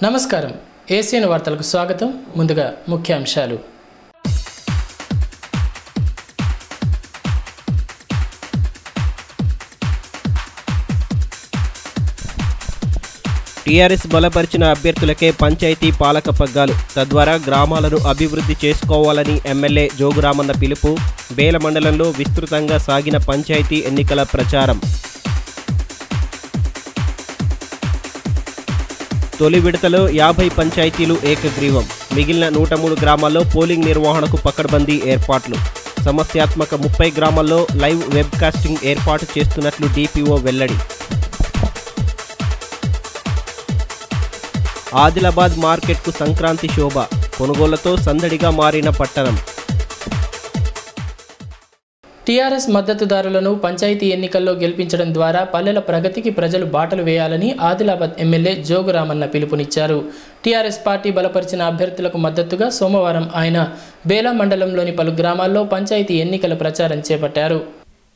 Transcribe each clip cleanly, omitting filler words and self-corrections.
నమస్కారం ఏసియన్ వార్తలకు స్వాగతం. ముందుగా ముఖ్యాంశాలు. టీఆర్ఎస్ బలపరిచిన అభ్యర్థులకే పంచాయతీ పాలక పగ్గాలు, తద్వారా గ్రామాలను అభివృద్ధి చేసుకోవాలని ఎమ్మెల్యే జోగురామన్న పిలుపు. బేల మండలంలో విస్తృతంగా సాగిన పంచాయతీ ఎన్నికల ప్రచారం. తొలి విడతలో 50 పంచాయతీలు ఏకగ్రీవం. మిగిలిన 103 గ్రామాల్లో పోలింగ్ నిర్వహణకు పకడ్బందీ ఏర్పాట్లు. సమస్యాత్మక 30 గ్రామాల్లో లైవ్ వెబ్కాస్టింగ్ ఏర్పాటు చేస్తున్నట్లు డిపిఓ వెల్లడి. ఆదిలాబాద్ మార్కెట్కు సంక్రాంతి శోభ, కొనుగోళ్లతో సందడిగా మారిన పట్టణం. టీఆర్ఎస్ మద్దతుదారులను పంచాయతీ ఎన్నికల్లో గెలిపించడం ద్వారా పల్లెల ప్రగతికి ప్రజలు బాటలు వేయాలని ఆదిలాబాద్ ఎమ్మెల్యే జోగురామన్న పిలుపునిచ్చారు. టీఆర్ఎస్ పార్టీ బలపరిచిన అభ్యర్థులకు మద్దతుగా సోమవారం ఆయన బేలా మండలంలోని పలు గ్రామాల్లో పంచాయతీ ఎన్నికల ప్రచారం చేపట్టారు.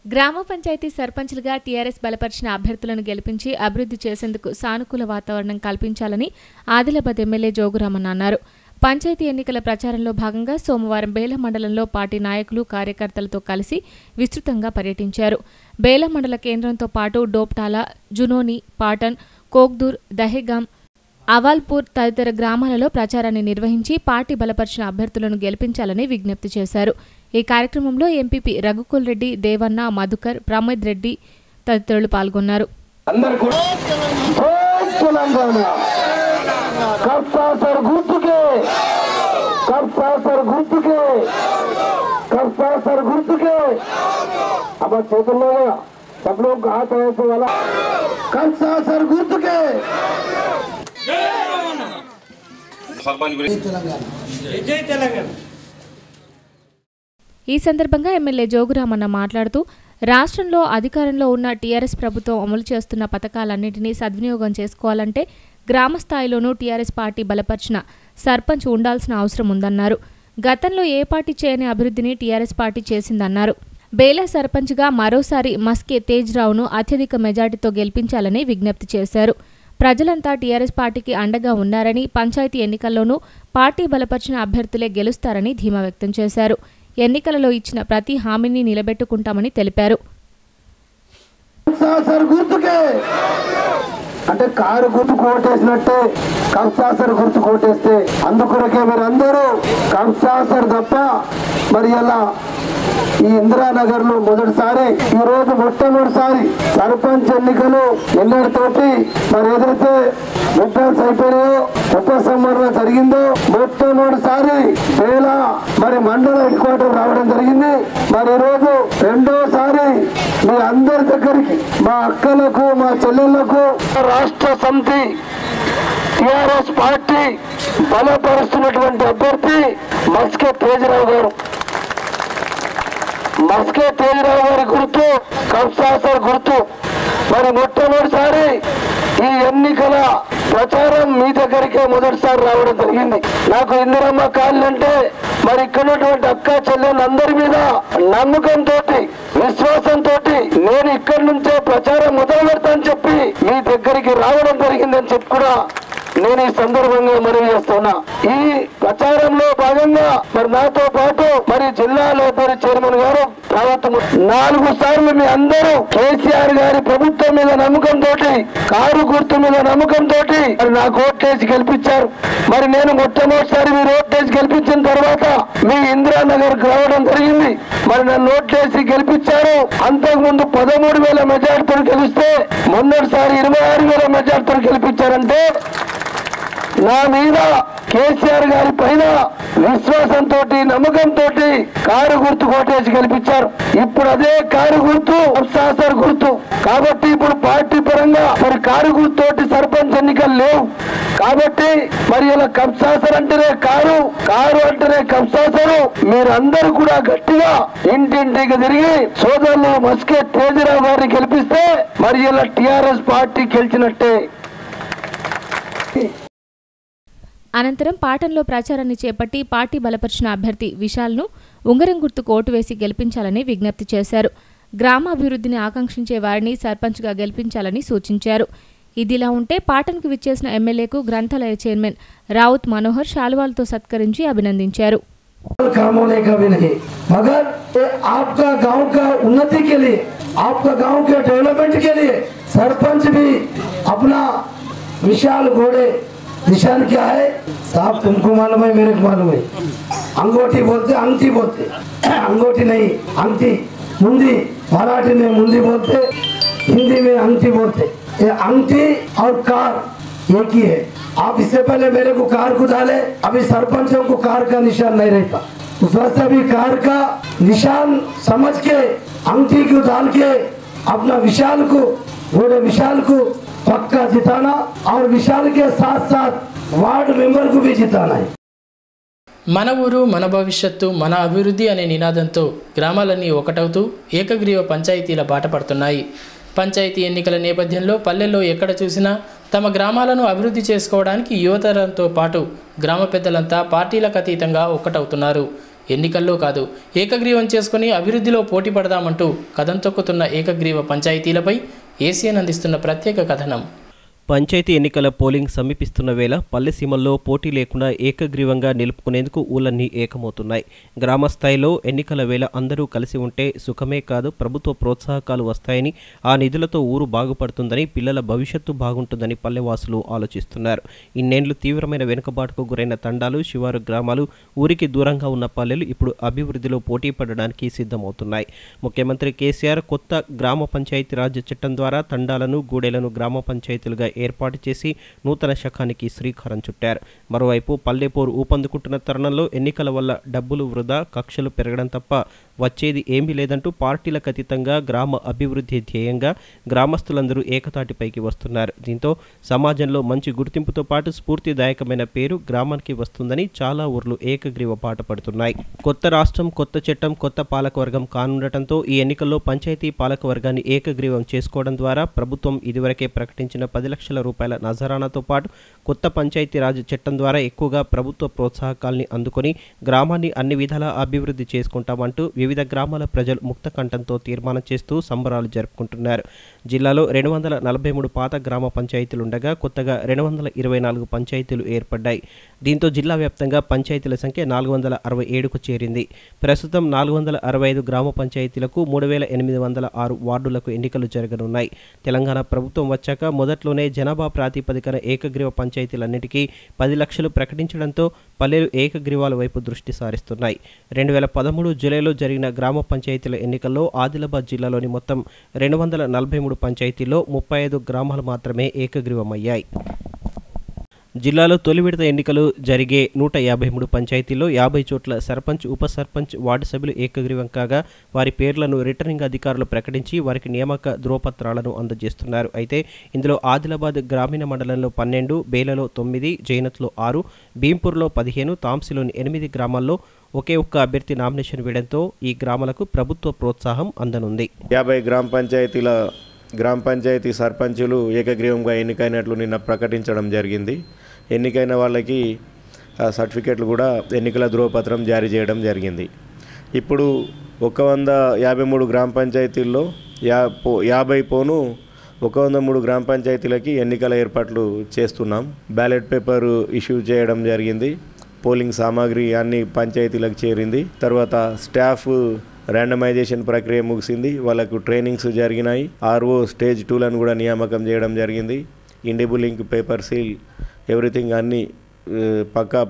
గ్రామ పంచాయతీ సర్పంచ్లుగా టీఆర్ఎస్ బలపరిచిన అభ్యర్థులను గెలిపించి అభివృద్ధి చేసేందుకు సానుకూల వాతావరణం కల్పించాలని ఆదిలాబాద్ ఎమ్మెల్యే జోగురామన్న అన్నారు. పంచాయతీ ఎన్నికల ప్రచారంలో భాగంగా సోమవారం బేల మండలంలో పార్టీ నాయకులు కార్యకర్తలతో కలిసి విస్తృతంగా పర్యటించారు. బేల మండల కేంద్రంతో పాటు డోప్టాల, జునోని, పాటన్, కోక్దూర్, దహేగాం, అవాల్పూర్ తదితర గ్రామాలలో ప్రచారాన్ని నిర్వహించి పార్టీ బలపరిచిన అభ్యర్థులను గెలిపించాలని విజ్ఞప్తి చేశారు. ఈ కార్యక్రమంలో ఎంపీపీ రఘుకుల్ రెడ్డి, దేవన్న, మధుకర్, ప్రమోద్ రెడ్డి తదితరులు పాల్గొన్నారు. ఈ సందర్భంగా ఎమ్మెల్యే జోగురామన్న మాట్లాడుతూ, రాష్ట్రంలో అధికారంలో ఉన్న టీఆర్ఎస్ ప్రభుత్వం అమలు చేస్తున్న పథకాలన్నింటినీ సద్వినియోగం చేసుకోవాలంటే గ్రామ స్థాయిలోనూ టీఆర్ఎస్ పార్టీ బలపరిచిన సర్పంచ్ ఉండాల్సిన అవసరం ఉందన్నారు. గతంలో ఏ పార్టీ చేయని అభివృద్ధిని టీఆర్ఎస్ పార్టీ చేసిందన్నారు. బేలా సర్పంచ్గా మరోసారి మస్కే తేజ్రావును అత్యధిక మెజార్టీతో గెలిపించాలని విజ్ఞప్తి చేశారు. ప్రజలంతా టీఆర్ఎస్ పార్టీకి అండగా ఉన్నారని, పంచాయతీ ఎన్నికల్లోనూ పార్టీ బలపరిచిన అభ్యర్థులే గెలుస్తారని ధీమా వ్యక్తం చేశారు. ఎన్నికలలో ఇచ్చిన ప్రతి హామీని నిలబెట్టుకుంటామని తెలిపారు. అంటే కారు గుర్తు కోటేసినట్టే కంసాసర్ గుర్తు కోటేస్తే అందుకొరకే మీరు అందరూ కంసాసర్ తప్ప మరి ఇలా ఈ ఇందిరానగర్ లో మొదటిసారి ఈ రోజు మొట్టమొదటిసారి సర్పంచ్ ఎన్నికలు ఎన్నటితోటి మరి ఏదైతే ముట్టాల్సి అయిపోయాయో ఉపసంహరణ జరిగిందో మొట్టమొదటిసారి వేళ మరి మండల హెడ్ క్వార్టర్ రావడం జరిగింది. మరి ఈ రోజు రెండోసారి మీ అందరి దగ్గరికి మా అక్కలకు మా చెల్లెళ్లకు రాష్ట్ర సమితి టిఆర్ఎస్ పార్టీ బలపరుస్తున్నటువంటి అభ్యర్థి మస్కే తేజరావు గారు. మస్కే తేజరావు గారి గుర్తు కంసాసర్ గుర్తు. మరి మొట్టమొదటిసారి ఈ ఎన్నికల ప్రచారం మీ దగ్గరికే మొదటిసారి రావడం జరిగింది. నాకు ఇందిరమ్మ కాలనీ అంటే మరి ఇక్కడ ఉన్నటువంటి అక్క చెల్లెళ్ళందరి మీద నమ్మకంతో, విశ్వాసంతో నేను ఇక్కడి నుంచే ప్రచారం మొదలు పెడతానని చెప్పి మీ దగ్గరికి రావడం జరిగిందని చెప్పి కూడా నేను ఈ సందర్భంగా మనవి చేస్తున్నా. ఈ ప్రచారంలో భాగంగా మరి నాతో పాటు మరి జిల్లా లేబర్ చైర్మన్ గారు ప్రభుత్వం 4 సార్లు మీ అందరూ కేసీఆర్ గారి ప్రభుత్వం మీద నమ్మకంతో, కారు గుర్తు మీద నమ్మకంతో మరి నాకు ఓట్లేసి గెలిపించారు. మరి నేను మొట్టమొదటిసారి మీరు ఓట్లేసి గెలిపించిన తర్వాత మీ ఇందిరానగర్ రావడం జరిగింది. మరి నన్ను ఓట్లేసి గెలిపించారు. అంతకుముందు 13,000 మెజార్టీతో గెలిస్తే మొన్నటిసారి 26,000 మెజార్టీతో గెలిపించారంటే నా మీద కేసీఆర్ గారి పైన విశ్వాసంతో, నమ్మకంతో కారు గుర్తు కోటేసి గెలిపించారు. ఇప్పుడు అదే కారు గుర్తు కంసాసర్ గుర్తు. కాబట్టి ఇప్పుడు పార్టీ పరంగా మరి కారు గుర్తుతోటి సర్పంచ్ ఎన్నికలు లేవు. కాబట్టి మరి ఇలా కంసాసర్ అంటేనే కారు, కారు అంటేనే కంసాసరు. మీరందరూ కూడా గట్టిగా ఇంటింటికి తిరిగి సోదరులు మస్కే తేజరావు గారిని గెలిపిస్తే మరి ఇలా టిఆర్ఎస్ పార్టీ గెలిచినట్టే. అనంతరం పాటన్లో ప్రచారాన్ని చేపట్టి పార్టీ బలపరిచిన అభ్యర్థి విశాల్ను ఉంగరం గుర్తుకు ఓటు వేసి గెలిపించాలని విజ్ఞప్తి చేశారు. గ్రామాభివృద్ధిని ఆకాంక్షించే వారిని సర్పంచ్గా గెలిపించాలని సూచించారు. ఇదిలా ఉంటే పాటన్కు విచ్చేసిన ఎమ్మెల్యేకు గ్రంథాలయ చైర్మన్ రావుత్ మనోహర్ శాలువాలతో సత్కరించి అభినందించారు. काम होने का भी नहीं, मगर आपका गांव का उन्नति के लिए, आपका गांव के डेवलपमेंट के लिए सरपंच भी अपना विशाल घोड़े निशान क्या है साहब, तुमको मालूम है, मेरे को मालूम है, अंगूठी बोलते अंगठी बोलते, अंगूठी नहीं अंगठी, मुंदी मराठी में मुंदी बोलते, हिंदी में अंगठी बोलते, ये अंगठी और कार एक ही है। आप इससे पहले मेरे को कार को डाले, अभी सरपंचों को कार का निशान नहीं रहता, उस वास्ते अभी कार का निशान समझ के अंगठी को डाल के अपना विशाल को घोड़े विशाल को पक्का जिताना और विशाल के साथ साथ वार्ड मेंबर को भी जिताना है. మన ఊరు మన భవిష్యత్తు మన అభివృద్ధి అనే నినాదంతో గ్రామాలన్నీ ఒకటవుతూ ఏకగ్రీవ పంచాయతీల బాట పడుతున్నాయి. పంచాయతీ ఎన్నికల నేపథ్యంలో పల్లెల్లో ఎక్కడ చూసినా తమ గ్రామాలను అభివృద్ధి చేసుకోవడానికి యువతరంతో పాటు గ్రామ పెద్దలంతా పార్టీలకు అతీతంగా ఒక్కటవుతున్నారు. ఎన్నికల్లో కాదు, ఏకగ్రీవం చేసుకుని అభివృద్ధిలో పోటీ పడదామంటూ కథం తొక్కుతున్న ఏకగ్రీవ పంచాయతీలపై ఏసీఎన్ అందిస్తున్న ప్రత్యేక కథనం. పంచాయతీ ఎన్నికల పోలింగ్ సమీపిస్తున్న వేళ పల్లె సీమల్లో పోటీ లేకుండా ఏకగ్రీవంగా నిలుపుకునేందుకు ఊళ్ళన్నీ ఏకమవుతున్నాయి. గ్రామ స్థాయిలో ఎన్నికల వేళ అందరూ కలిసి ఉంటే సుఖమే కాదు, ప్రభుత్వ ప్రోత్సాహకాలు వస్తాయని, ఆ నిధులతో ఊరు బాగుపడుతుందని, పిల్లల భవిష్యత్తు బాగుంటుందని పల్లెవాసులు ఆలోచిస్తున్నారు. ఇన్నేళ్లు తీవ్రమైన వెనుకబాటుకు గురైన తండాలు, శివారు గ్రామాలు, ఊరికి దూరంగా ఉన్న పల్లెలు ఇప్పుడు అభివృద్ధిలో పోటీ పడడానికి సిద్ధమవుతున్నాయి. ముఖ్యమంత్రి కేసీఆర్ కొత్త గ్రామ పంచాయతీరాజ్ చట్టం ద్వారా తండాలను, గూడెలను గ్రామ పంచాయతీలుగా ఏర్పాటు చేసి నూతన శకానికి శ్రీకారం చుట్టారు. మరోవైపు పల్లెపోరు ఊపందుకుంటున్న తరుణంలో ఎన్నికల వల్ల డబ్బులు వృధా, కక్షలు పెరగడం తప్ప వచ్చేది ఏమీ లేదంటూ పార్టీలకు అతీతంగా గ్రామ అభివృద్ధి ధ్యేయంగా గ్రామస్తులందరూ ఏకతాటిపైకి వస్తున్నారు. దీంతో సమాజంలో మంచి గుర్తింపుతో పాటు స్ఫూర్తిదాయకమైన పేరు గ్రామానికి వస్తుందని చాలా ఊర్లు ఏకగ్రీవ పాట పడుతున్నాయి. కొత్త రాష్ట్రం, కొత్త చట్టం, కొత్త పాలకవర్గం కానుండటంతో ఈ ఎన్నికల్లో పంచాయతీ పాలకవర్గాన్ని ఏకగ్రీవం చేసుకోవడం ద్వారా ప్రభుత్వం ఇదివరకే ప్రకటించిన 10 లక్షల రూపాయల నజరానాతో పాటు కొత్త పంచాయతీరాజ్ చట్టం ద్వారా ఎక్కువగా ప్రభుత్వ ప్రోత్సాహకాల్ని అందుకొని గ్రామాన్ని అన్ని విధాలా అభివృద్ధి చేసుకుంటామంటూ వివిధ గ్రామాల ప్రజలు ముక్త కంఠంతో తీర్మానం చేస్తూ సంబరాలు జరుపుకుంటున్నారు. జిల్లాలో 243 పాత గ్రామ పంచాయతీలుండగా కొత్తగా 224 పంచాయతీలు ఏర్పడ్డాయి. దీంతో జిల్లా వ్యాప్తంగా పంచాయతీల సంఖ్య 467కు చేరింది. ప్రస్తుతం 465 గ్రామ పంచాయతీలకు 3806 వార్డులకు ఎన్నికలు జరగనున్నాయి. తెలంగాణ ప్రభుత్వం వచ్చాక మొదట్లోనే జనాభా ప్రాతిపదికన ఏకగ్రీవ పంచాయతీలన్నిటికీ 10 లక్షలు ప్రకటించడంతో పల్లెలు ఏకగ్రీవాల వైపు దృష్టి సారిస్తున్నాయి. 2013 జూలైలో జరిగిన గ్రామ పంచాయతీల ఎన్నికల్లో ఆదిలాబాద్ జిల్లాలోని మొత్తం 243 పంచాయతీల్లో 35 గ్రామాలు మాత్రమే ఏకగ్రీవమయ్యాయి. జిల్లాలో తొలి విడత ఎన్నికలు జరిగే 153 పంచాయతీల్లో 50 చోట్ల సర్పంచ్, ఉప సర్పంచ్, వార్డు సభ్యులు ఏకగ్రీవం కాగా వారి పేర్లను రిటర్నింగ్ అధికారులు ప్రకటించి వారికి నియామక ధ్రువపత్రాలను అందజేస్తున్నారు. అయితే ఇందులో ఆదిలాబాద్ గ్రామీణ మండలంలో 12, బేలలో 9, జైనత్లో 6, భీంపూర్లో 15, తాంసీలోని 8 గ్రామాల్లో ఒకే ఒక్క అభ్యర్థి నామినేషన్ వేయడంతో ఈ గ్రామాలకు ప్రభుత్వ ప్రోత్సాహం అందనుంది. 50 గ్రామ పంచాయతీ సర్పంచులు ఏకగ్రీవంగా ఎన్నికైనట్లు నిన్న ప్రకటించడం జరిగింది. ఎన్నికైన వాళ్ళకి సర్టిఫికెట్లు కూడా ఎన్నికల ధ్రువపత్రం జారీ చేయడం జరిగింది. ఇప్పుడు 153 గ్రామ పంచాయతీల్లో 103 గ్రామ పంచాయతీలకి ఎన్నికల ఏర్పాట్లు చేస్తున్నాం. బ్యాలెట్ పేపర్ ఇష్యూ చేయడం జరిగింది. పోలింగ్ సామాగ్రి అన్ని పంచాయతీలకు చేరింది. తర్వాత స్టాఫ్ ర్యాండమైజేషన్ ప్రక్రియ ముగిసింది. వాళ్ళకు ట్రైనింగ్స్ జరిగినాయి. ఆర్ఓ స్టేజ్ 2లను కూడా నియామకం చేయడం జరిగింది. ఇండిబుల్ లింక్, పేపర్ సీల్, ఎవ్రీథింగ్ అన్నీ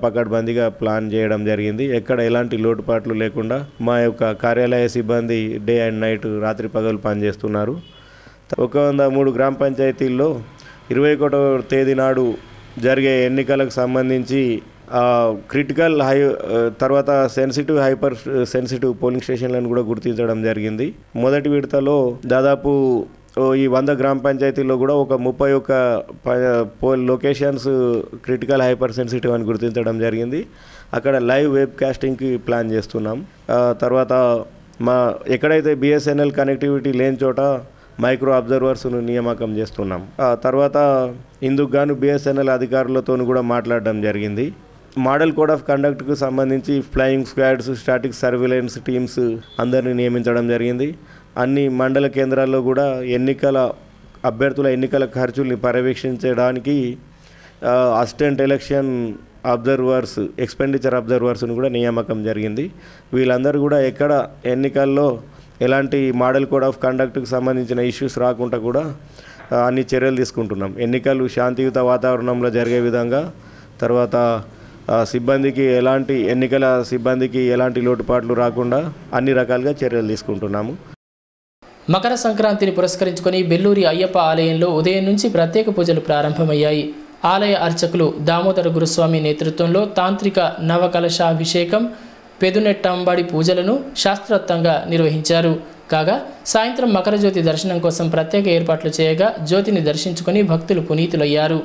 పకడ్బందీగా ప్లాన్ చేయడం జరిగింది. ఎక్కడ ఎలాంటి లోటుపాట్లు లేకుండా మా యొక్క కార్యాలయ సిబ్బంది డే అండ్ నైట్, రాత్రి పగలు పనిచేస్తున్నారు. 103 గ్రామ పంచాయతీల్లో 21వ తేదీ నాడు జరిగే ఎన్నికలకు సంబంధించి క్రిటికల్ తర్వాత సెన్సిటివ్, హైపర్ సెన్సిటివ్ పోలింగ్ స్టేషన్లను కూడా గుర్తించడం జరిగింది. మొదటి విడతలో దాదాపు ఈ 100 గ్రామ పంచాయతీల్లో కూడా ఒక 31 లొకేషన్స్ క్రిటికల్, హైపర్ సెన్సిటివ్ అని గుర్తించడం జరిగింది. అక్కడ లైవ్ వెబ్ కాస్టింగ్కి ప్లాన్ చేస్తున్నాం. తర్వాత ఎక్కడైతే బిఎస్ఎన్ఎల్ కనెక్టివిటీ లేని చోట మైక్రో అబ్జర్వర్స్ను నియామకం చేస్తున్నాం. తర్వాత ఇందుకు గాను బిఎస్ఎన్ఎల్ అధికారులతో కూడా మాట్లాడడం జరిగింది. మోడల్ కోడ్ ఆఫ్ కండక్ట్కు సంబంధించి flying squads, static surveillance teams అందరినీ నియమించడం జరిగింది. అన్ని మండల కేంద్రాల్లో కూడా ఎన్నికల అభ్యర్థుల ఎన్నికల ఖర్చుల్ని పర్యవేక్షించడానికి అసిస్టెంట్ ఎలక్షన్ అబ్జర్వర్స్, ఎక్స్పెండిచర్ అబ్జర్వర్స్ను కూడా నియామకం జరిగింది. వీళ్ళందరూ కూడా ఎక్కడ ఎన్నికల్లో ఎలాంటి మోడల్ కోడ్ ఆఫ్ కండక్ట్కి సంబంధించిన ఇష్యూస్ రాకుండా కూడా అన్ని చర్యలు తీసుకుంటున్నాం. ఎన్నికలు శాంతియుత వాతావరణంలో జరిగే విధంగా, తర్వాత ఎన్నికల సిబ్బందికి ఎలాంటి లోటుపాట్లు రాకుండా అన్ని రకాలుగా చర్యలు తీసుకుంటున్నాము. మకర సంక్రాంతిని పురస్కరించుకొని బెల్లూరి అయ్యప్ప ఆలయంలో ఉదయం నుంచి ప్రత్యేక పూజలు ప్రారంభమయ్యాయి. ఆలయ అర్చకులు దామోదర గురుస్వామి నేతృత్వంలో తాంత్రిక నవకలశాభిషేకం, పెదునెట్టంబడి పూజలను శాస్త్రోక్తంగా నిర్వహించారు. కాగా సాయంత్రం మకర జ్యోతి దర్శనం కోసం ప్రత్యేక ఏర్పాట్లు చేయగా జ్యోతిని దర్శించుకొని భక్తులు పునీతులయ్యారు.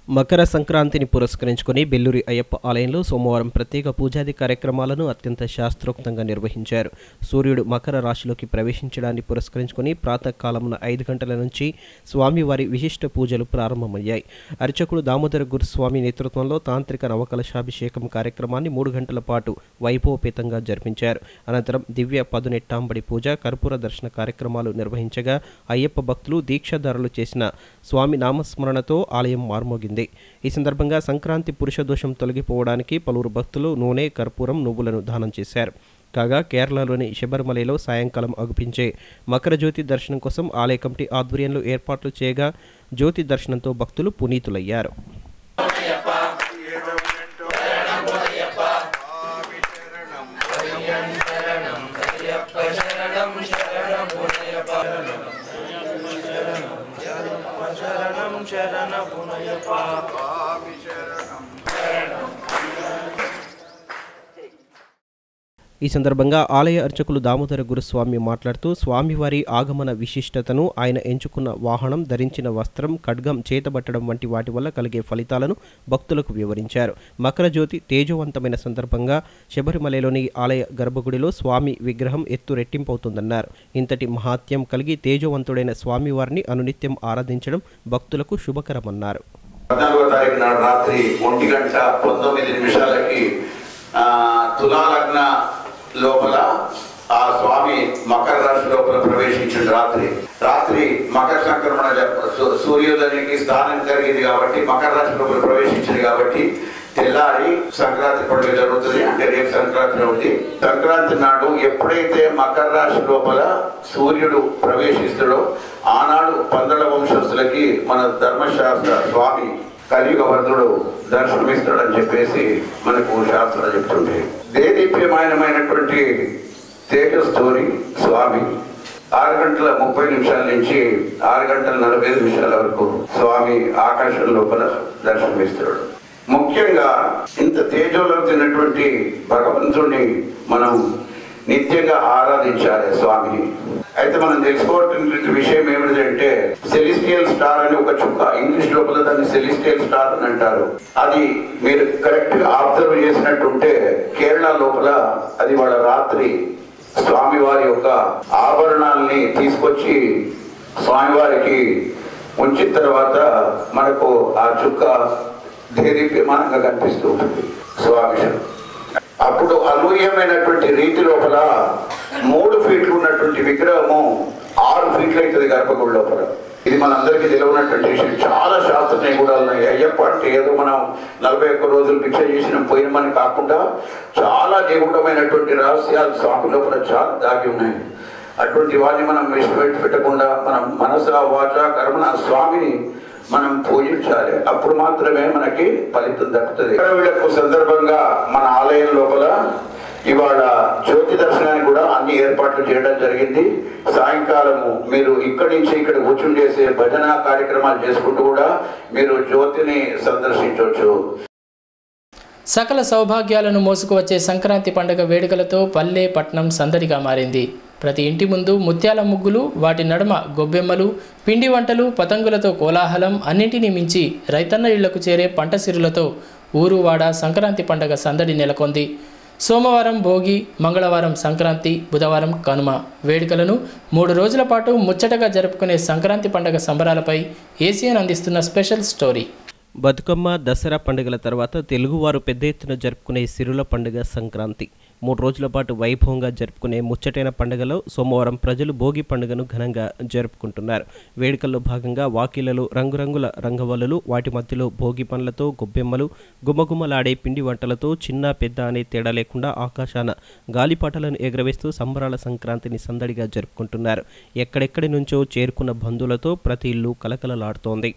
మకర సంక్రాంతిని పురస్కరించుకొని బెల్లూరి అయ్యప్ప ఆలయంలో సోమవారం ప్రత్యేక పూజాది కార్యక్రమాలను అత్యంత శాస్త్రోక్తంగా నిర్వహించారు. సూర్యుడు మకర రాశిలోకి ప్రవేశించడాన్ని పురస్కరించుకొని ప్రాతకాలమున 5 గంటల నుంచి స్వామివారి విశిష్ట పూజలు ప్రారంభమయ్యాయి. అర్చకుడు దామోదర గురుస్వామి నేతృత్వంలో తాంత్రిక నవకలశాభిషేకం కార్యక్రమాన్ని 3 గంటల పాటు వైభవపేతంగా జరిపించారు. అనంతరం దివ్య పదునెట్టాంబడి పూజ, కర్పూర దర్శన కార్యక్రమాలు నిర్వహించగా అయ్యప్ప భక్తులు దీక్షాదారులు చేసిన స్వామి నామస్మరణతో ఆలయం మార్మోగింది. ఈ సందర్భంగా సంక్రాంతి పురుష దోషం తొలగిపోవడానికి పలువురు భక్తులు నూనె, కర్పూరం, నువ్వులను దానం చేశారు. కాగా కేరళలోని శబరిమలలో సాయంకాలం అగుపించే మకర జ్యోతి దర్శనం కోసం ఆలయ కమిటీ ఆధ్వర్యంలో ఏర్పాట్లు చేయగా జ్యోతి దర్శనంతో భక్తులు పునీతులయ్యారు. ఈ సందర్భంగా ఆలయ అర్చకులు దామోదర గురుస్వామి మాట్లాడుతూ స్వామివారి ఆగమన విశిష్టతను, ఆయన ఎంచుకున్న వాహనం, ధరించిన వస్త్రం, ఖడ్గం చేతబట్టడం వంటి వాటి వల్ల కలిగే ఫలితాలను భక్తులకు వివరించారు. మకర జ్యోతి తేజవంతమైన సందర్భంగా శబరిమలలోని ఆలయ గర్భగుడిలో స్వామి విగ్రహం ఎత్తు రెట్టింపవుతుందన్నారు. ఇంతటి మహాత్యం కలిగి తేజవంతుడైన స్వామివారిని అనునిత్యం ఆరాధించడం భక్తులకు శుభకరమన్నారు. 14వ తారీఖు నాడు రాత్రి 1:19 తులాలగ్న లోపల ఆ స్వామి మకర రాశి లోపల ప్రవేశించిన రాత్రి మకర సంక్రమణ సూర్యోదయానికి స్థానం కలిగింది కాబట్టి మకర రాశి లోపల ప్రవేశించింది కాబట్టి తెల్లారి సంక్రాంతి పండుగ జరుగుతుంది. అంటే రేపు సంక్రాంతి ఉంది. సంక్రాంతి నాడు ఎప్పుడైతే మకర రాశి లోపల సూర్యుడు ప్రవేశిస్తాడో ఆనాడు 12 వంశస్థులకి మన ధర్మశాస్త్ర స్వామి కలియుగవర్ధుడు దర్శనమిస్తాడని చెప్పేసి మనకు శాస్త్రాలు చెప్తుంటే దేదీప్యమానమైనటువంటి తేజస్తోని స్వామి 6:30 నుంచి 6:45 వరకు స్వామి ఆకాశం లోపల దర్శనమిస్తాడు. ముఖ్యంగా ఇంత తేజోలోనటువంటి భగవంతుడిని మనం నిత్యంగా ఆరాధించాలి స్వామిని. అయితే మనం తెలుసుకోవాల్సిన విషయం ఏమిటంటే సెలిస్టియల్ స్టార్ అని ఒక చుక్క, ఇంగ్లీష్ లోపల దాన్ని సెలిస్టియల్ స్టార్ అని అంటారు. అది మీరు కరెక్ట్ గా అబ్జర్వ్ చేసినట్టుంటే కేరళ లోపల అది వాళ్ళ రాత్రి స్వామివారి యొక్క ఆభరణాలని తీసుకొచ్చి స్వామివారికి ఉంచిన తర్వాత మనకు ఆ చుక్క దేదీప్యమానంగా కనిపిస్తూ ఉంటుంది స్వామి. అప్పుడు అనూహ్యమైనటువంటి రీతి లోపల 3 ఫీట్లు ఉన్నటువంటి విగ్రహము 6 ఫీట్లు అవుతుంది గర్భగుడి లోపల. ఇది మనందరికీ తెలియనటువంటి విషయం. చాలా శాస్త్రీయ కూడా ఉన్నాయి. అయ్యప్ప అంటే ఏదో మనం 41 రోజులు భిక్ష చేసిన పోయినమని కాకుండా చాలా నిగూఢమైనటువంటి రహస్యాలు స్వామి లోపల చాలా దాగి ఉన్నాయి. అటువంటి వాటిని మనం విడిచిపెట్టకుండా మనం మనస వాచ కర్మణ స్వామిని మనం పూజించాలి. అప్పుడు మాత్రమే మనకి ఫలితం దక్కుతుంది. వీళ్ళకు సందర్భంగా మన ఆలయం లోపల ఇవాళ జ్యోతి దర్శనానికి కూడా అన్ని ఏర్పాట్లు చేయడం జరిగింది. సాయంకాలము మీరు ఇక్కడి నుంచి ఇక్కడ కూర్చుని చేసే భజన కార్యక్రమాలు చేసుకుంటూ కూడా మీరు జ్యోతిని సందర్శించవచ్చు. సకల సౌభాగ్యాలను మోసుకువచ్చే సంక్రాంతి పండుగ వేడుకలతో పల్లె పట్నం సందడిగా మారింది. ప్రతి ఇంటి ముందు ముత్యాల ముగ్గులు, వాటి నడుమ గొబ్బెమ్మలు, పిండి వంటలు, పతంగులతో కోలాహలం, అన్నింటినీ మించి రైతన్న ఇళ్లకు చేరే పంట సిరులతో ఊరువాడ సంక్రాంతి పండుగ సందడి నెలకొంది. సోమవారం భోగి, మంగళవారం సంక్రాంతి, బుధవారం కనుమ వేడుకలను 3 రోజుల పాటు ముచ్చటగా జరుపుకునే సంక్రాంతి పండుగ సంబరాలపై ఏసియన్ అందిస్తున్న స్పెషల్ స్టోరీ. బతుకమ్మ, దసరా పండుగల తర్వాత తెలుగువారు పెద్ద ఎత్తున జరుపుకునే సిరుల పండుగ సంక్రాంతి. 3 రోజుల పాటు వైభవంగా జరుపుకునే ముచ్చటైన పండుగలో సోమవారం ప్రజలు భోగి పండుగను ఘనంగా జరుపుకుంటున్నారు. వేడుకల్లో భాగంగా వాకిళ్లలో రంగురంగుల రంగవల్లులు, వాటి మధ్యలో భోగి పండ్లతో గొబ్బెమ్మలు, గుమగుమలాడే పిండి వంటలతో చిన్న పెద్ద అనే తేడా లేకుండా ఆకాశాన గాలిపాటలను ఎగరవేస్తూ సంబరాల సంక్రాంతిని సందడిగా జరుపుకుంటున్నారు. ఎక్కడెక్కడి నుంచో చేరుకున్న బంధువులతో ప్రతి ఇల్లు కలకలలాడుతోంది.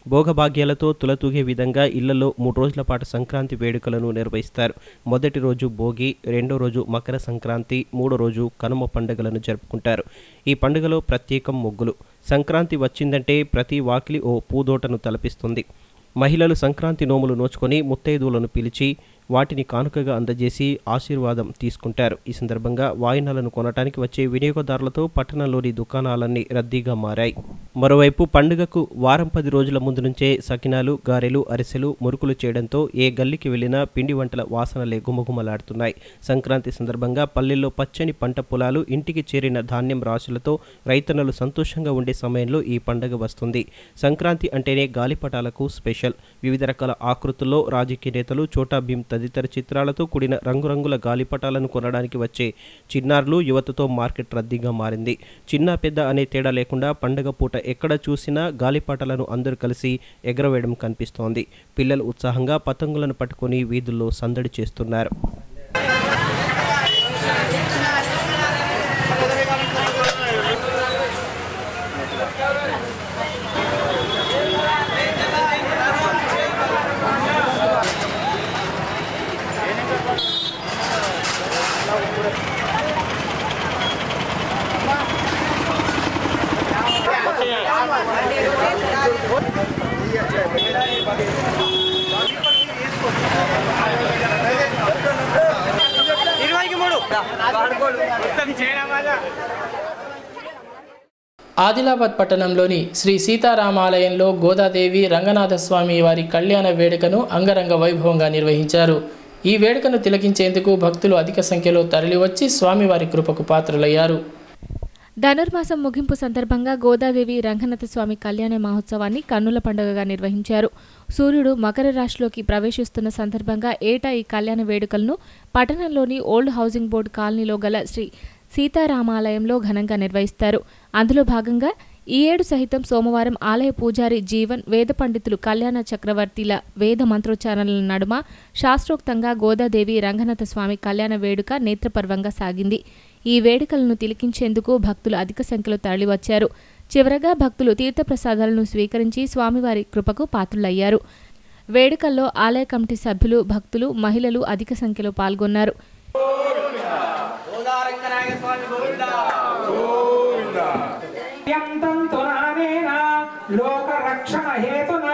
భోగభాగ్యాలతో తులతూగే విధంగా ఇళ్లలో 3 రోజుల పాటు సంక్రాంతి వేడుకలను నిర్వహిస్తారు. మొదటి రోజు భోగి, రెండో రోజు మకర సంక్రాంతి, మూడో రోజు కనుమ పండుగలను జరుపుకుంటారు. ఈ పండుగలో ప్రత్యేకం ముగ్గులు. సంక్రాంతి వచ్చిందంటే ప్రతి వాకిలి ఓ పూదోటను తలపిస్తుంది. మహిళలు సంక్రాంతి నోములు నోచుకొని ముత్తైదువులను పిలిచి వాటిని కానుకగా అందజేసి ఆశీర్వాదం తీసుకుంటారు. ఈ సందర్భంగా వాయినాలను కొనటానికి వచ్చే వినియోగదారులతో పట్టణంలోని దుకాణాలన్నీ రద్దీగా మారాయి. మరోవైపు పండుగకు వారం 10 రోజుల ముందు నుంచే సకినాలు, గారెలు, అరిసెలు, మురుకులు చేయడంతో ఏ గల్లీకి వెళ్లినా పిండి వంటల వాసనలే గుమగుమలాడుతున్నాయి. సంక్రాంతి సందర్భంగా పల్లెల్లో పచ్చని పంట పొలాలు, ఇంటికి చేరిన ధాన్యం రాశులతో రైతన్నలు సంతోషంగా ఉండే సమయంలో ఈ పండుగ వస్తుంది. సంక్రాంతి అంటేనే గాలిపటాలకు స్పెషల్. వివిధ రకాల ఆకృతుల్లో రాజకీయ నేతలు, చోటా భీమ్ తదితర చిత్రాలతో కూడిన రంగురంగుల గాలిపటాలను కొనడానికి వచ్చే చిన్నారులు, యువతతో మార్కెట్ రద్దీగా మారింది. చిన్న పెద్ద అనే తేడా లేకుండా పండగ పూట ఎక్కడ చూసినా గాలిపటాలను అందరూ కలిసి ఎగరవేయడం కనిపిస్తోంది. పిల్లలు ఉత్సాహంగా పతంగులను పట్టుకొని వీధుల్లో సందడి చేస్తున్నారు. ఆదిలాబాద్ పట్టణంలోని శ్రీ సీతారామాలయంలో గోదాదేవి రంగనాథస్వామి వారి కళ్యాణ వేడుకను అంగరంగ వైభవంగా నిర్వహించారు. ఈ వేడుకను తిలకించేందుకు భక్తులు అధిక సంఖ్యలో తరలివచ్చి స్వామివారి కృపకు పాత్రులయ్యారు. ధనుర్మాసం ముగింపు సందర్భంగా గోదాదేవి రంగనాథ స్వామి కళ్యాణ మహోత్సవాన్ని కన్నుల పండుగగా నిర్వహించారు. సూర్యుడు మకర రాశిలోకి ప్రవేశిస్తున్న సందర్భంగా ఏటా ఈ కళ్యాణ వేడుకలను పట్టణంలోని ఓల్డ్ హౌసింగ్ బోర్డు కాలనీలో గల శ్రీ సీతారామాలయంలో ఘనంగా నిర్వహిస్తారు. అందులో భాగంగా ఈ ఏడు సహితం సోమవారం ఆలయ పూజారి జీవన్, వేద పండితులు కళ్యాణ చక్రవర్తిల వేద మంత్రోచ్చారణల నడుమ శాస్త్రోక్తంగా గోదాదేవి రంగనాథ స్వామి కళ్యాణ వేడుక నేత్రపర్వంగా సాగింది. ఈ వేడుకలను తిలకించేందుకు భక్తులు అధిక సంఖ్యలో తరలివచ్చారు. చివరగా భక్తులు తీర్థప్రసాదాలను స్వీకరించి స్వామివారి కృపకు పాత్రులయ్యారు. వేడుకల్లో ఆలయ కమిటీ సభ్యులు, భక్తులు, మహిళలు అధిక సంఖ్యలో పాల్గొన్నారు. లోక రక్షణ హేతున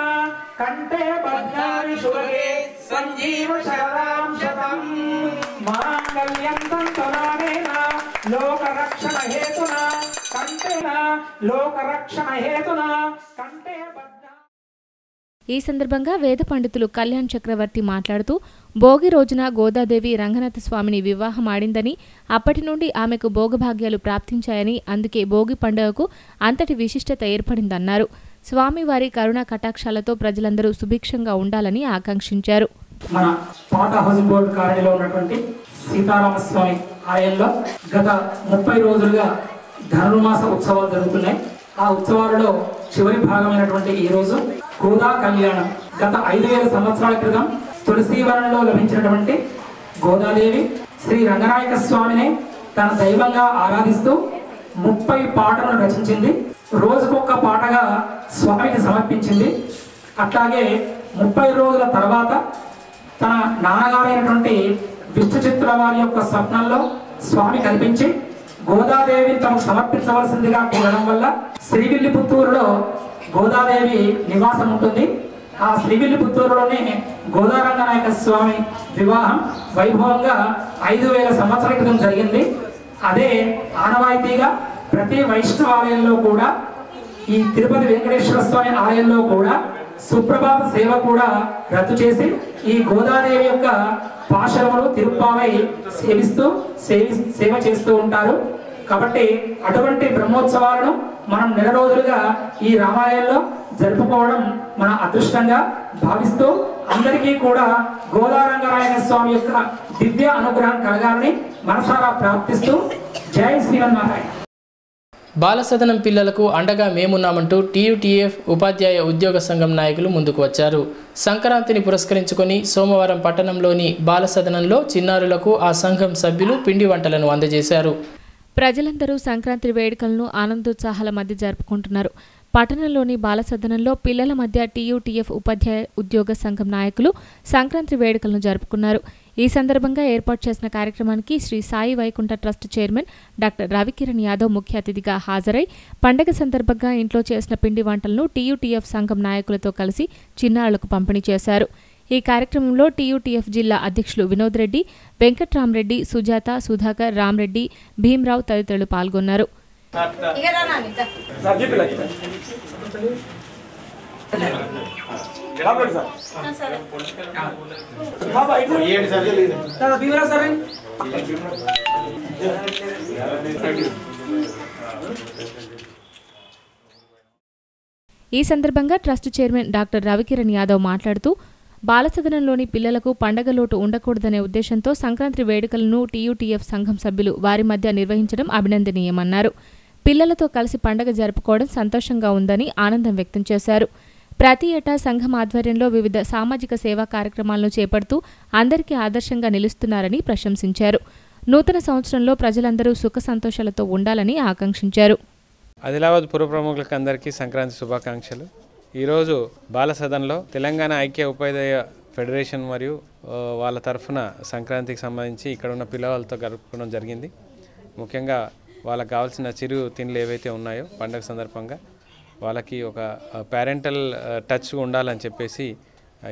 కంటే బద్ధాని శుభగే సంజీవ శరదాం శతం మాంగళ్యం తంతునానేన లోక రక్షణ హేతున కంటే ఈ సందర్భంగా వేద పండితులు కళ్యాణ్ చక్రవర్తి మాట్లాడుతూ భోగి రోజున గోదాదేవి రంగనాథ స్వామిని వివాహం ఆడిందని, అప్పటి నుండి ఆమెకు భోగభాగ్యాలు ప్రాప్తించాయని, అందుకే భోగి పండుగకు అంతటి విశిష్టత ఏర్పడిందన్నారు. స్వామివారి కరుణా కటాక్షాలతో ప్రజలందరూ సుభిక్షంగా ఉండాలని ఆకాంక్షించారు. మన పాత హౌసింగ్ బోర్డు కాలనీలో ఉన్నటువంటి సీతారామస్వామి ఆలయంలో గత 30 రోజులుగా ధనుర్మాస ఉత్సవాలు జరుగుతున్నాయి. ఆ ఉత్సవాలలో చివరి భాగమైనటువంటి ఈ రోజు గోదా కళ్యాణం. గత 5000 సంవత్సరాల క్రితం తులసీవనంలో లభించినటువంటి గోదాదేవి శ్రీ రంగనాయక స్వామిని తన దైవంగా ఆరాధిస్తూ 30 పాటలను రచించింది. రోజుకొక్క పాటగా స్వామికి సమర్పించింది. అట్లాగే 30 రోజుల తర్వాత తన నాన్నగారైనటువంటి విష్ణుచిత్తుల వారి యొక్క స్వప్నంలో స్వామి కనిపించి గోదాదేవిని తమకు సమర్పించవలసిందిగా కోరడం వల్ల శ్రీవిల్లిపుత్తూరులో గోదాదేవి నివాసం ఉంటుంది. ఆ శ్రీవిల్లిపుత్తూరులోనే గోదారంగనాయక స్వామి వివాహం వైభవంగా 5000 సంవత్సరాల క్రితం జరిగింది. అదే ఆనవాయితీగా ప్రతి వైష్ణవాలయంలో కూడా, ఈ తిరుపతి వెంకటేశ్వర స్వామి ఆలయంలో కూడా సుప్రభాత సేవ కూడా రద్దు చేసి ఈ గోదాదేవి యొక్క పాశరములు తిరుప్పావై సేవిస్తూ సేవ చేస్తూ ఉంటారు. కాబట్టి అటువంటి బ్రహ్మోత్సవాలను మనం నెల రోజులుగా ఈ రామాలయంలో జరుపుకోవడం మన అదృష్టంగా భావిస్తూ అందరికీ కూడా గోదారంగనారాయణ స్వామి యొక్క దివ్య అనుగ్రహం కలగాలని మనసారా ప్రార్థిస్తూ జై శ్రీమన్నారాయణ. బాలసదనం పిల్లలకు అండగా మేమున్నామంటూ టీయూటీఎఫ్ ఉపాధ్యాయ ఉద్యోగ సంఘం నాయకులు ముందుకు వచ్చారు. సంక్రాంతిని పురస్కరించుకొని సోమవారం పట్టణంలోని బాలసదనంలో చిన్నారులకు ఆ సంఘం సభ్యులు పిండి వంటలను అందజేశారు. ప్రజలందరూ సంక్రాంతి వేడుకలను ఆనందోత్సాహాల మధ్య జరుపుకుంటున్నారు. పట్టణంలోని బాలసదనంలో పిల్లల మధ్య టీయూటీఎఫ్ ఉపాధ్యాయ ఉద్యోగ సంఘం నాయకులు సంక్రాంతి వేడుకలను జరుపుకున్నారు. ఈ సందర్భంగా ఏర్పాటు చేసిన కార్యక్రమానికి Shri Sai Vaikunta trust chairman doctor Ravikiran Yadav ముఖ్య అతిథిగా హాజరై పండగ సందర్భంగా ఇంట్లో చేసిన పిండి వంటలను టీయూటీఎఫ్ సంఘం నాయకులతో కలిసి చిన్నారులకు పంపిణీ చేశారు. ఈ కార్యక్రమంలో టీయూటీఎఫ్ జిల్లా అధ్యక్షులు వినోద్ రెడ్డి, వెంకట్రామరెడ్డి, సుజాత, సుధాకర్, రామ్రెడ్డి, భీమరావు తదితరులు పాల్గొన్నారు. ఈ సందర్భంగా trust chairman doctor Ravikiran Yadav మాట్లాడుతూ బాలసదనంలోని పిల్లలకు పండగ లోటు ఉండకూడదనే ఉద్దేశంతో సంక్రాంతి వేడుకలను టీయూటీఎఫ్ సంఘం సభ్యులు వారి మధ్య నిర్వహించడం అభినందనీయమన్నారు. పిల్లలతో కలిసి పండగ జరుపుకోవడం సంతోషంగా ఉందని ఆనందం వ్యక్తం చేశారు. ప్రతి ఏటా సంఘం ఆధ్వర్యంలో వివిధ సామాజిక సేవా కార్యక్రమాలను చేపడుతూ అందరికీ ఆదర్శంగా నిలుస్తున్నారని ప్రశంసించారు. నూతన సంవత్సరంలో ప్రజలందరూ సుఖ సంతోషాలతో ఉండాలని ఆకాంక్షించారు. ఆదిలాబాద్ పుర ప్రముఖులకు అందరికీ సంక్రాంతి శుభాకాంక్షలు. ఈరోజు బాలసదన్లో తెలంగాణ ఐక్య ఉపాధ్యాయ ఫెడరేషన్ మరియు వాళ్ళ తరఫున సంక్రాంతికి సంబంధించి ఇక్కడ ఉన్న పిల్లలతో గడుపుకోవడం జరిగింది. ముఖ్యంగా వాళ్ళకి కావాల్సిన చిరు తిండ్లు ఏవైతే ఉన్నాయో పండుగ సందర్భంగా వాళ్ళకి ఒక పేరెంటల్ టచ్ ఉండాలని చెప్పేసి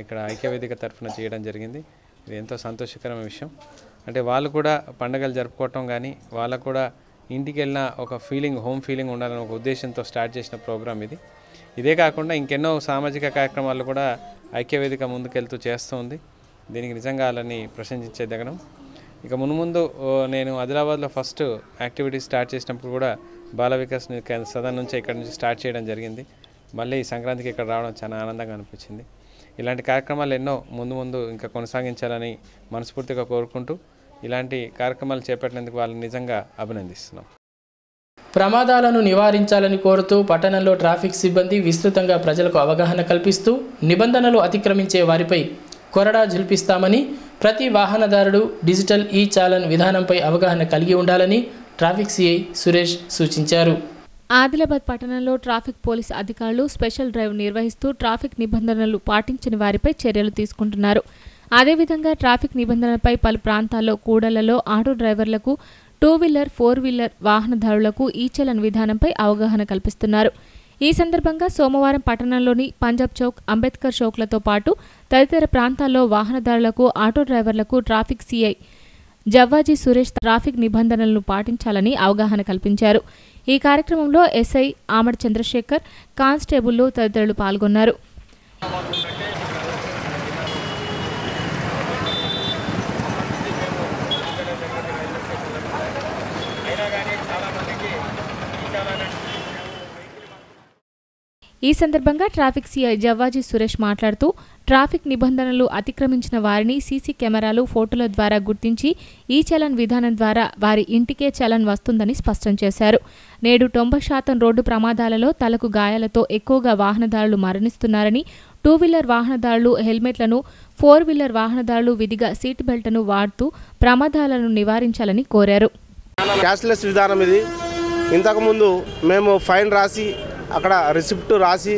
ఇక్కడ ఐక్యవేదిక తరఫున చేయడం జరిగింది. ఇది ఎంతో సంతోషకరమైన విషయం. అంటే వాళ్ళు కూడా పండుగలు జరుపుకోవటం కానీ వాళ్ళకు కూడా ఇంటికి వెళ్ళిన ఒక ఫీలింగ్, హోమ్ ఫీలింగ్ ఉండాలని ఒక ఉద్దేశంతో స్టార్ట్ చేసిన ప్రోగ్రామ్ ఇది. ఇదే కాకుండా ఇంకెన్నో సామాజిక కార్యక్రమాలు కూడా ఐక్యవేదిక ముందుకెళ్తూ చేస్తుంది. దీనికి నిజంగా వాళ్ళని ప్రశంసించేదగనం. ఇక మున్ముందు నేను ఆదిలాబాద్లో ఫస్ట్ యాక్టివిటీ స్టార్ట్ చేసినప్పుడు కూడా బాల వికాస్ సదన్ నుంచి ఇక్కడ నుంచి స్టార్ట్ చేయడం జరిగింది. మళ్ళీ సంక్రాంతికి ఇక్కడ రావడం చాలా ఆనందంగా అనిపించింది. ఇలాంటి కార్యక్రమాలు ఎన్నో ముందు ఇంకా కొనసాగించాలని మనస్ఫూర్తిగా కోరుకుంటూ ఇలాంటి కార్యక్రమాలు చేపట్టినందుకు వాళ్ళని నిజంగా అభినందిస్తున్నాం. ప్రమాదాలను నివారించాలని కోరుతూ పట్టణంలో ట్రాఫిక్ సిబ్బంది విస్తృతంగా ప్రజలకు అవగాహన కల్పిస్తూ నిబంధనలు అతిక్రమించే వారిపై కొరడా జల్పిస్తామని, ప్రతి వాహనదారుడు డిజిటల్ ఈ-చాలన్ విధానంపై అవగాహన కలిగి ఉండాలని ట్రాఫిక్ సిఐ సురేష్ సూచించారు. ఆదిలాబాద్ పట్టణంలో ట్రాఫిక్ పోలీసు అధికారులు స్పెషల్ డ్రైవ్ నిర్వహిస్తూ ట్రాఫిక్ నిబంధనలు పాటించని వారిపై చర్యలు తీసుకుంటున్నారు. అదేవిధంగా ట్రాఫిక్ నిబంధనలపై పలు ప్రాంతాల్లో కూడళ్లలో ఆటో డ్రైవర్లకు, 2-వీలర్, 4-వీలర్ వాహనదారులకు ఈ-చలన్ విధానంపై అవగాహన కల్పిస్తున్నారు. ఈ సందర్భంగా సోమవారం పట్టణంలోని పంజాబ్ చౌక్, అంబేద్కర్ చౌక్లతో పాటు తదితర ప్రాంతాల్లో వాహనదారులకు, ఆటో డ్రైవర్లకు traffic CI Javvaji Suresh traffic నిబంధనలను పాటించాలని అవగాహన కల్పించారు. ఈ కార్యక్రమంలో ఎస్ఐ ఆమడ్ చంద్రశేఖర్, కానిస్టేబుళ్లు తదితరులు పాల్గొన్నారు. ఈ సందర్భంగా ట్రాఫిక్ సిఐ జవ్వాజీ సురేష్ మాట్లాడుతూ ట్రాఫిక్ నిబంధనలు అతిక్రమించిన వారిని సీసీ కెమెరాలు, ఫోటోల ద్వారా గుర్తించి ఈ-చలన్ విధానం ద్వారా వారి ఇంటికే చలన్ వస్తుందని స్పష్టం చేశారు. నేడు 90% రోడ్డు ప్రమాదాలలో తలకు గాయాలతో ఎక్కువగా వాహనదారులు మరణిస్తున్నారని, 2-వీలర్ వాహనదారులు హెల్మెట్లను, 4-వీలర్ వాహనదారులు విధిగా సీట్ బెల్ట్ను వాడుతూ ప్రమాదాలను నివారించాలని కోరారు. క్యాష్లెస్ విధానం ఇది. ఇంతకుముందు మేము ఫైన్ రాసి అక్కడ రిసిప్ట్ రాసి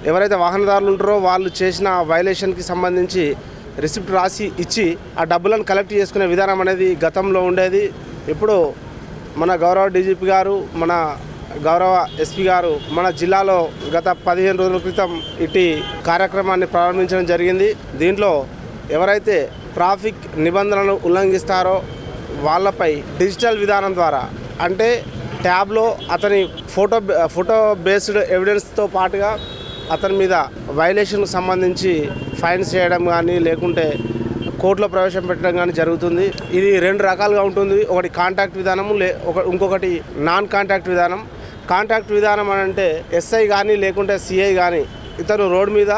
ఎవరైతే వాహనదారులు ఉంటారో వాళ్ళు చేసిన వైలేషన్కి సంబంధించి రిసిప్ట్ రాసి ఇచ్చి ఆ డబ్బులను కలెక్ట్ చేసుకునే విధానం అనేది గతంలో ఉండేది. ఇప్పుడు మన గౌరవ డీజీపీ గారు, మన గౌరవ ఎస్పీ గారు మన జిల్లాలో గత 15 రోజుల క్రితం ఇటీ కార్యక్రమాన్ని ప్రారంభించడం జరిగింది. దీంట్లో ఎవరైతే ట్రాఫిక్ నిబంధనలను ఉల్లంఘిస్తారో వాళ్ళపై డిజిటల్ విధానం ద్వారా, అంటే ట్యాబ్లో అతని ఫోటో బేస్డ్ ఎవిడెన్స్తో పాటుగా అతని మీద వైలేషన్కు సంబంధించి ఫైన్స్ చేయడం కానీ లేకుంటే కోర్టులో ప్రవేశపెట్టడం కానీ జరుగుతుంది. ఇది 2 రకాలుగా ఉంటుంది. ఒకటి కాంటాక్ట్ విధానము, ఇంకొకటి నాన్ కాంటాక్ట్ విధానం. కాంట్రాక్ట్ విధానం అని అంటే ఎస్ఐ కానీ లేకుంటే సిఐ కానీ ఇతను రోడ్డు మీద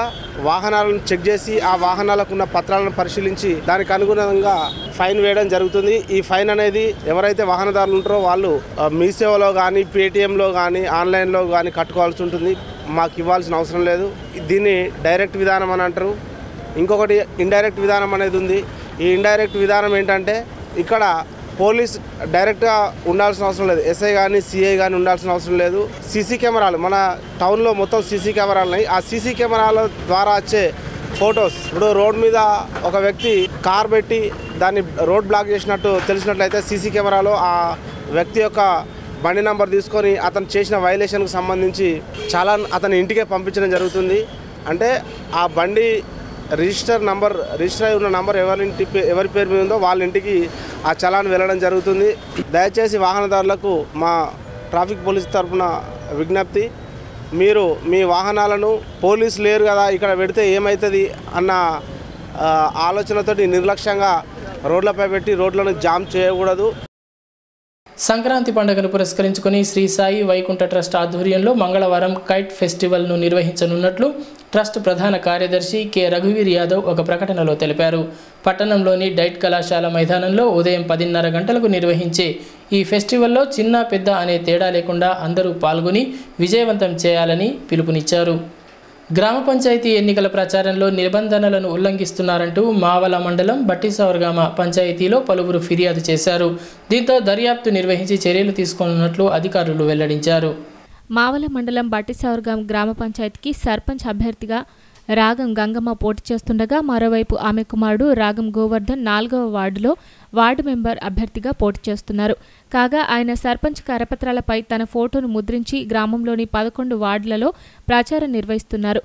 వాహనాలను చెక్ చేసి ఆ వాహనాలకు ఉన్న పత్రాలను పరిశీలించి దానికి అనుగుణంగా ఫైన్ వేయడం జరుగుతుంది. ఈ ఫైన్ అనేది ఎవరైతే వాహనదారులు ఉంటారో వాళ్ళు మీ సేవలో కానీ పేటీఎంలో కానీ ఆన్లైన్లో కానీ కట్టుకోవాల్సి ఉంటుంది. మాకు ఇవ్వాల్సిన అవసరం లేదు. దీన్ని డైరెక్ట్ విధానం అని అంటారు. ఇంకొకటి ఇండైరెక్ట్ విధానం అనేది ఉంది. ఈ ఇండైరెక్ట్ విధానం ఏంటంటే ఇక్కడ పోలీస్ డైరెక్ట్గా ఉండాల్సిన అవసరం లేదు. ఎస్ఐ కానీ సిఐ కానీ ఉండాల్సిన అవసరం లేదు. సీసీ కెమెరాలు మన టౌన్లో మొత్తం సీసీ కెమెరాలు ఉన్నాయి. ఆ సీసీ కెమెరాల ద్వారా వచ్చే ఫొటోస్ ఇప్పుడు రోడ్ మీద ఒక వ్యక్తి కార్ పెట్టి దాన్ని రోడ్ బ్లాక్ చేసినట్టు తెలిసినట్లయితే సీసీ కెమెరాలో ఆ వ్యక్తి యొక్క బండి నెంబర్ తీసుకొని అతను చేసిన వైలేషన్కు సంబంధించి చలాన్ అతని ఇంటికే పంపించడం జరుగుతుంది. అంటే ఆ బండి రిజిస్టర్ అయి ఉన్న నంబర్ ఎవరి పేరు మీద ఉందో వాళ్ళ ఇంటికి ఆ చలాన్ వెళ్ళడం జరుగుతుంది. దయచేసి వాహనదారులకు మా ట్రాఫిక్ పోలీస్ తరఫున విజ్ఞప్తి, మీరు మీ వాహనాలను పోలీసు లేరు కదా ఇక్కడ పెడితే ఏమవుతుంది అన్న ఆలోచనతోటి నిర్లక్ష్యంగా రోడ్లపై పెట్టి రోడ్లను జామ్ చేయకూడదు. సంక్రాంతి పండుగను పురస్కరించుకొని శ్రీ సాయి వైకుంఠ ట్రస్ట్ ఆధ్వర్యంలో మంగళవారం కైట్ ఫెస్టివల్ను నిర్వహించనున్నట్లు ట్రస్ట్ ప్రధాన కార్యదర్శి కె రఘువీర్ యాదవ్ ఒక ప్రకటనలో తెలిపారు. పట్టణంలోని డైట్ కళాశాల మైదానంలో ఉదయం 10:30 గంటలకు నిర్వహించే ఈ ఫెస్టివల్లో చిన్న పెద్ద అనే తేడా లేకుండా అందరూ పాల్గొని విజయవంతం చేయాలని పిలుపునిచ్చారు. గ్రామ పంచాయతీ ఎన్నికల ప్రచారంలో నిబంధనలను ఉల్లంఘిస్తున్నారంటూ మావల మండలం బట్టిసవర్గామ పంచాయతీలో పలువురు ఫిర్యాదు చేశారు. దీంతో దర్యాప్తు నిర్వహించి చర్యలు తీసుకోనున్నట్లు అధికారులు వెల్లడించారు. మావల మండలం బట్టిసవర్గాం గ్రామ పంచాయతీకి సర్పంచ్ అభ్యర్థిగా రాగం గంగమ్మ పోటీ చేస్తుండగా మరోవైపు ఆమె కుమారుడు రాగం గోవర్ధన్ 4వ వార్డులో వార్డు మెంబర్ అభ్యర్థిగా పోటీ చేస్తున్నారు. కాగా ఆయన సర్పంచ్ కరపత్రాలపై తన ఫోటోను ముద్రించి గ్రామంలోని 11 వార్డులలో ప్రచారం నిర్వహిస్తున్నారు.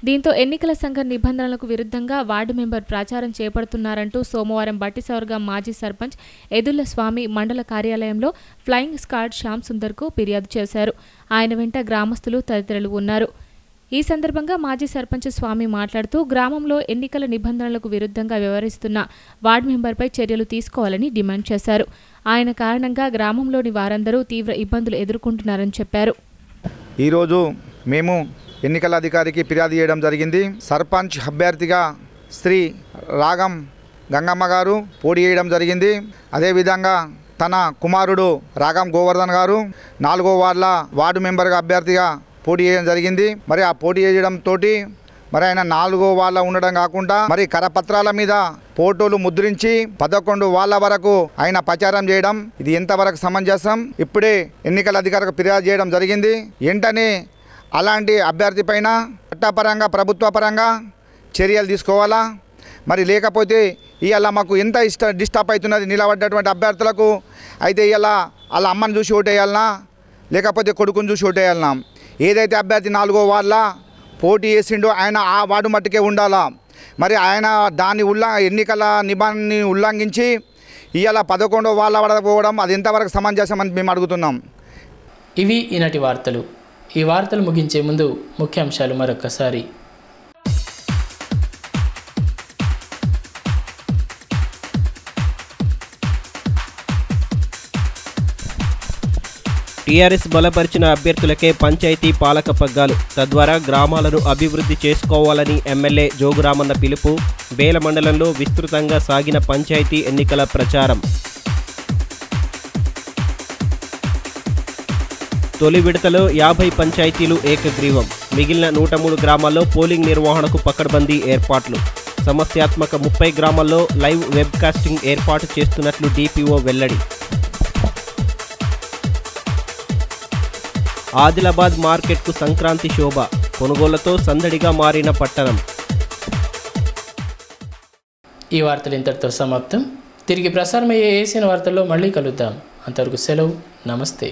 దీంతో ఎన్నికల సంఘ నిబంధనలకు విరుద్ధంగా వార్డు మెంబర్ ప్రచారం చేపడుతున్నారంటూ సోమవారం బట్టిసవర్గాం మాజీ సర్పంచ్ ఎదుళ్ల స్వామి మండల కార్యాలయంలో ఫ్లయింగ్ స్క్వాడ్ శ్యామ్ సుందర్కు ఫిర్యాదు చేశారు. ఆయన వెంట గ్రామస్తులు తదితరులు ఉన్నారు. ఈ సందర్భంగా మాజీ సర్పంచ్ స్వామి మాట్లాడుతూ గ్రామంలో ఎన్నికల నిబంధనలకు విరుద్ధంగా వ్యవహరిస్తున్న వార్డు మెంబర్పై చర్యలు తీసుకోవాలని డిమాండ్ చేశారు. ఆయన కారణంగా గ్రామంలోని వారందరూ తీవ్ర ఇబ్బందులు ఎదుర్కొంటున్నారని చెప్పారు. ఈరోజు మేము ఎన్నికల అధికారికి ఫిర్యాదు చేయడం జరిగింది. సర్పంచ్ అభ్యర్థిగా శ్రీ రాగం గంగమ్మ గారు పోటీ చేయడం జరిగింది. అదేవిధంగా తన కుమారుడు రాగం గోవర్ధన్ గారు 4వ వార్డు మెంబర్గా అభ్యర్థిగా పోటీ చేయడం జరిగింది. మరి ఆ పోటీ చేయడంతో మరి ఆయన 4వ వార్డులో ఉండడం కాకుండా మరి కరపత్రాల మీద ఫోటోలు ముద్రించి 11 వార్డుల వరకు ఆయన ప్రచారం చేయడం ఇది ఎంతవరకు సమంజసం? ఇప్పుడే ఎన్నికల అధికారికి ఫిర్యాదు చేయడం జరిగింది. వెంటనే అలాంటి అభ్యర్థి పైన చట్టపరంగా ప్రభుత్వపరంగా చర్యలు తీసుకోవాలా. మరి లేకపోతే ఇవాళ మాకు ఎంత డిస్టర్బ్ అవుతున్నది నిలబడ్డటువంటి అభ్యర్థులకు. అయితే ఇవాళ వాళ్ళ అమ్మని చూసి ఓటేయాలనా లేకపోతే కొడుకుని చూసి ఓటేయాలనా? ఏదైతే అభ్యర్థి 4వ వార్డులో పోటీ చేసిండో ఆయన ఆ వార్డు మట్టుకే ఉండాలా. మరి ఆయన దాన్ని ఎన్నికల నిబంధనని ఉల్లంఘించి ఇవాళ 11వ వార్డుల వరకు పోవడం అది ఎంతవరకు సమంజసం అని మేము అడుగుతున్నాం. ఇవి ఈనాటి వార్తలు. ఈ వార్తలు ముగించే ముందు ముఖ్యాంశాలు మరొకసారి. టీఆర్ఎస్ బలపరిచిన అభ్యర్థులకే పంచాయతీ పాలక పగ్గాలు, తద్వారా గ్రామాలను అభివృద్ధి చేసుకోవాలని ఎమ్మెల్యే జోగురామన్న పిలుపు. బేల మండలంలో విస్తృతంగా సాగిన పంచాయతీ ఎన్నికల ప్రచారం. తొలి విడతలో 50 పంచాయతీలు ఏకగ్రీవం. మిగిలిన 103 గ్రామాల్లో పోలింగ్ నిర్వహణకు పకడ్బందీ ఏర్పాట్లు. సమస్యాత్మక 30 గ్రామాల్లో లైవ్ వెబ్కాస్టింగ్ ఏర్పాటు చేస్తున్నట్లు డిపిఓ వెల్లడి. ఆదిలాబాద్ మార్కెట్కు సంక్రాంతి శోభ, కొనుగోళ్లతో సందడిగా మారిన పట్టణం. ఈ వార్తలు ఇంతటితో సమాప్తం. తిరిగి ప్రసారమయ్యే ఏసీన వార్తల్లో మళ్ళీ కలుద్దాం. అంతవరకు సెలవు. నమస్తే.